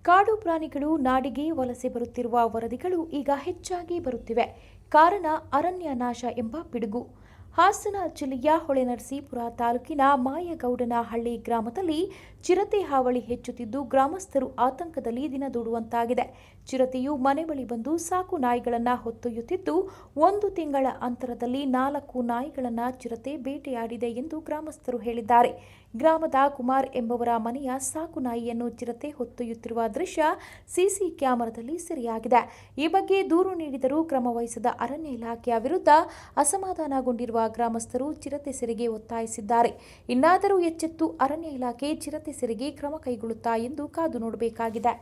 ಕಾಡು ಪ್ರಾಣಿಗಳು ನಾಡಿಗೆ ವಲಸೆ ಬರುತ್ತಿರುವ ವರದಿಗಳು ಈಗ ಹೆಚ್ಚಾಗಿ ಬರುತ್ತಿವೆ. ಕಾರಣ ಅರಣ್ಯ ನಾಶ ಎಂಬ ಪಿಡುಗು. ಹಾಸನ ಜಿಲ್ಲೆಯ ಹೊಳೆನರಸೀಪುರ ತಾಲೂಕಿನ ಮಾಯಗೌಡನಹಳ್ಳಿ ಗ್ರಾಮದಲ್ಲಿ ಚಿರತೆ ಹಾವಳಿ ಹೆಚ್ಚುತ್ತಿದ್ದು ಗ್ರಾಮಸ್ಥರು ಆತಂಕದಲ್ಲಿ ದಿನದೂಡುವಂತಾಗಿದೆ. ಚಿರತೆಯು ಮನೆ ಬಳಿ ಬಂದು ಸಾಕು ನಾಯಿಗಳನ್ನು ಹೊತ್ತೊಯ್ಯುತ್ತಿದ್ದು 1 ತಿಂಗಳ ಅಂತರದಲ್ಲಿ 4 ನಾಯಿಗಳನ್ನು ಚಿರತೆ ಬೇಟೆಯಾಡಿದೆ ಎಂದು ಗ್ರಾಮಸ್ಥರು ಹೇಳಿದ್ದಾರೆ. ಗ್ರಾಮದ ಕುಮಾರ್ ಎಂಬುವರ ಮನೆಯ ಸಾಕು ನಾಯಿಯನ್ನು ಚಿರತೆ ಹೊತ್ತೊಯ್ಯುತ್ತಿರುವ ದೃಶ್ಯ ಸಿಸಿ ಕ್ಯಾಮೆರಾದಲ್ಲಿ ಸೆರೆಯಾಗಿದೆ. ಈ ಬಗ್ಗೆ ದೂರು ನೀಡಿದರೂ ಕ್ರಮ ವಹಿಸದ ಅರಣ್ಯ ಇಲಾಖೆಯ ವಿರುದ್ಧ ಅಸಮಾಧಾನಗೊಂಡಿರುವ ಗ್ರಾಮಸ್ಥರು ಚಿರತೆ ಸೆರೆಗೆ ಒತ್ತಾಯಿಸಿದ್ದಾರೆ. ಇನ್ನಾದರೂ ಎಚ್ಚೆತ್ತು ಅರಣ್ಯ ಇಲಾಖೆ ಚಿರತೆ ಸೆರೆಗೆ ಕ್ರಮ ಕೈಗೊಳ್ಳುತ್ತಾ ಎಂದು ಕಾದು ನೋಡಬೇಕಾಗಿದೆ.